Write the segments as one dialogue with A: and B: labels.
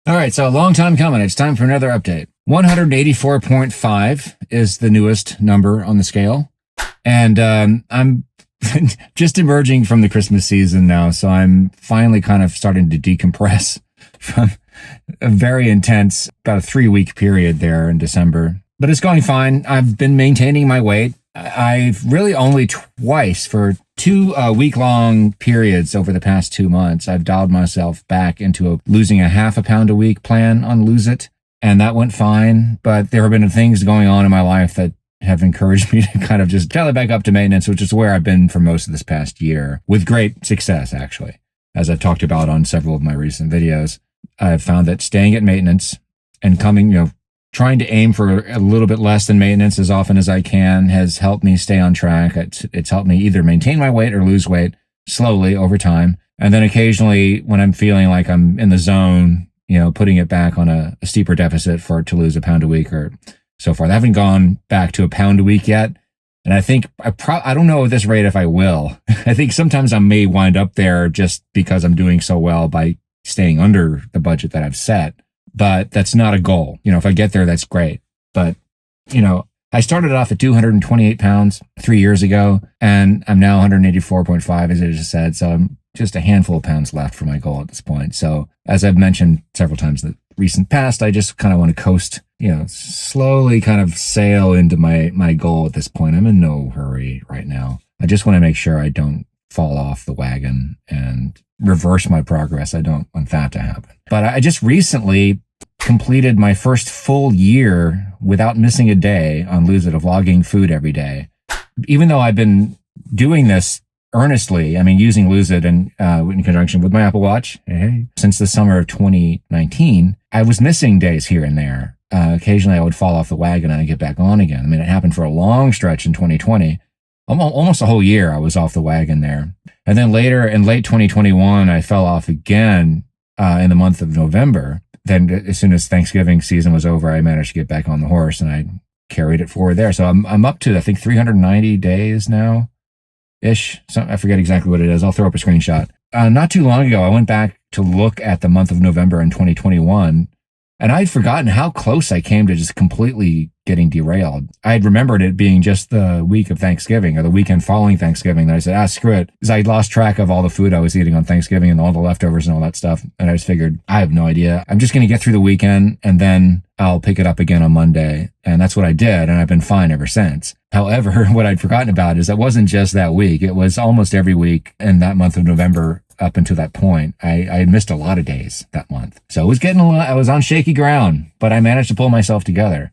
A: All right, so a long time coming. It's time for another update. 184.5 is the newest number on the scale. And I'm just emerging from the Christmas season now, so I'm finally kind of starting to decompress from a very intense, about a 3 week period there in December. But it's going fine. I've been maintaining my weight. I've really only twice for 2 week-long periods over the past 2 months, I've dialed myself back into losing a half a pound a week plan on Lose It. And that went fine. But there have been things going on in my life that have encouraged me to kind of just dial it back up to maintenance, which is where I've been for most of this past year, with great success, actually. As I've talked about on several of my recent videos, I've found that staying at maintenance and trying to aim for a little bit less than maintenance as often as I can has helped me stay on track. It's helped me either maintain my weight or lose weight slowly over time. And then occasionally when I'm feeling like I'm in the zone, putting it back on a steeper deficit to lose a pound a week or so forth. I haven't gone back to a pound a week yet. And I think I don't know at this rate if I will. I think sometimes I may wind up there just because I'm doing so well by staying under the budget that I've set. But that's not a goal. If I get there, that's great. But, I started off at 228 pounds 3 years ago, and I'm now 184.5, as I just said. So I'm just a handful of pounds left for my goal at this point. So as I've mentioned several times in the recent past, I just kind of want to coast, slowly kind of sail into my goal at this point. I'm in no hurry right now. I just want to make sure I don't fall off the wagon and reverse my progress. I don't want that to happen. But I just recently completed my first full year without missing a day on Lose It, of logging food every day. Even though I've been doing this earnestly, using Lose It in conjunction with my Apple Watch, since the summer of 2019, I was missing days here and there. Occasionally I would fall off the wagon and I'd get back on again. It happened for a long stretch in 2020. Almost a whole year I was off the wagon there. And then later in late 2021, I fell off again in the month of November. Then as soon as Thanksgiving season was over, I managed to get back on the horse and I carried it forward there. So I'm up to, I think, 390 days now ish. I forget exactly what it is. I'll throw up a screenshot. Not too long ago, I went back to look at the month of November in 2021, and I'd forgotten how close I came to just completely getting derailed. I had remembered it being just the week of Thanksgiving or the weekend following Thanksgiving that I said, screw it. Because I lost track of all the food I was eating on Thanksgiving and all the leftovers and all that stuff. And I just figured, I have no idea. I'm just going to get through the weekend and then I'll pick it up again on Monday. And that's what I did. And I've been fine ever since. However, what I'd forgotten about is it wasn't just that week. It was almost every week in that month of November up until that point. I had missed a lot of days that month. So it was I was on shaky ground, but I managed to pull myself together.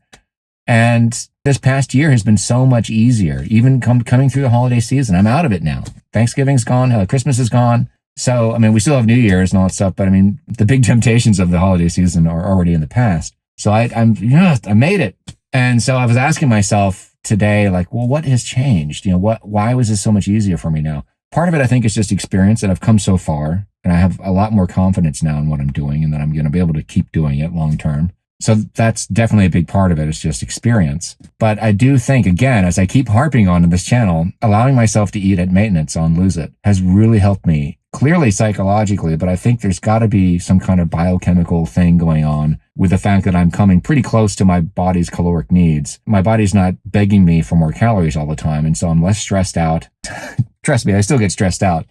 A: And this past year has been so much easier, even coming through the holiday season. I'm out of it now. Thanksgiving's gone. Christmas is gone. So, we still have New Year's and all that stuff, but the big temptations of the holiday season are already in the past. So I made it. And so I was asking myself today, what has changed? Why was this so much easier for me now? Part of it, I think, is just experience that I've come so far and I have a lot more confidence now in what I'm doing and that I'm going to be able to keep doing it long term. So that's definitely a big part of it. It's just experience. But I do think, again, as I keep harping on in this channel, allowing myself to eat at maintenance on Lose It has really helped me, clearly psychologically, but I think there's got to be some kind of biochemical thing going on with the fact that I'm coming pretty close to my body's caloric needs. My body's not begging me for more calories all the time, and so I'm less stressed out. Trust me, I still get stressed out,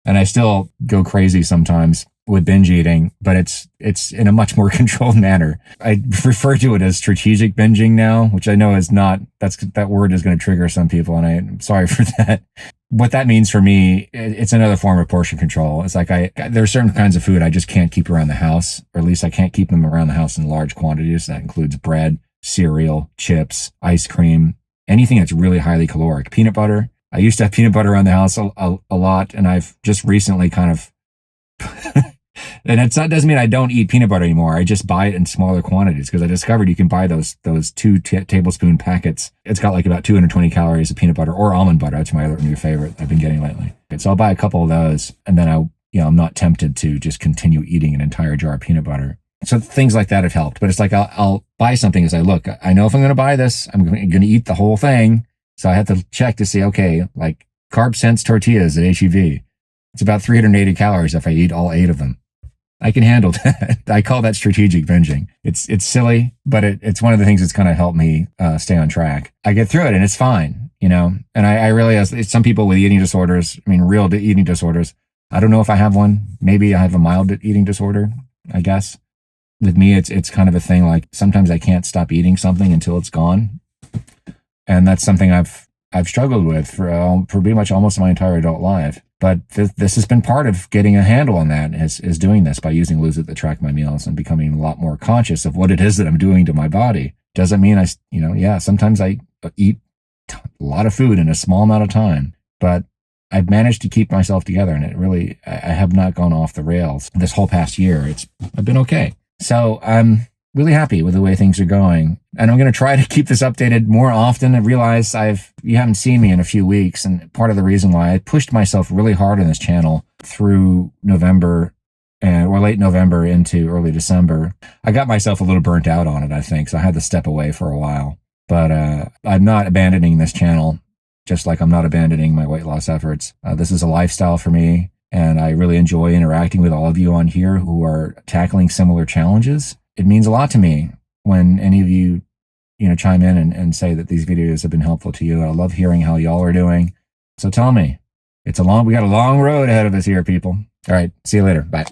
A: and I still go crazy sometimes with binge eating, but it's in a much more controlled manner. I refer to it as strategic binging now, which I know is not, that word is going to trigger some people, and I'm sorry for that. What that means for me, it's another form of portion control. It's like there are certain kinds of food I just can't keep around the house, or at least I can't keep them around the house in large quantities. That includes bread, cereal, chips, ice cream, anything that's really highly caloric. Peanut butter. I used to have peanut butter around the house a lot, and I've just recently kind of and doesn't mean I don't eat peanut butter anymore. I just buy it in smaller quantities because I discovered you can buy those 2 tablespoon packets. It's got about 220 calories of peanut butter or almond butter. That's my other new favorite I've been getting lately. So I'll buy a couple of those, and then I'm not tempted to just continue eating an entire jar of peanut butter. So things like that have helped. But it's like I'll buy something as I look. I know if I'm going to buy this, I'm going to eat the whole thing. So I have to check to see, okay, Carb Sense tortillas at HEB. It's about 380 calories if I eat all 8 of them. I can handle that. I call that strategic binging. It's silly, but it's one of the things that's kind of helped me stay on track. I get through it and it's fine, you know. And I really, as some people with eating disorders, I mean, real eating disorders. I don't know if I have one. Maybe I have a mild eating disorder, I guess. With me, it's kind of a thing like sometimes I can't stop eating something until it's gone, and that's something I've struggled with for pretty much almost my entire adult life. But this has been part of getting a handle on that is doing this by using Lose It to track my meals and becoming a lot more conscious of what it is that I'm doing to my body. Doesn't mean sometimes I eat a lot of food in a small amount of time, but I've managed to keep myself together, and I have not gone off the rails this whole past year. I've been okay. So I'm really happy with the way things are going. And I'm going to try to keep this updated more often. I realize you haven't seen me in a few weeks. And part of the reason why I pushed myself really hard on this channel through November or late November into early December, I got myself a little burnt out on it, I think. So I had to step away for a while. But I'm not abandoning this channel, just like I'm not abandoning my weight loss efforts. This is a lifestyle for me. And I really enjoy interacting with all of you on here who are tackling similar challenges. It means a lot to me when any of you, chime in and say that these videos have been helpful to you. I love hearing how y'all are doing. So tell me, we got a long road ahead of us here, people. All right. See you later. Bye.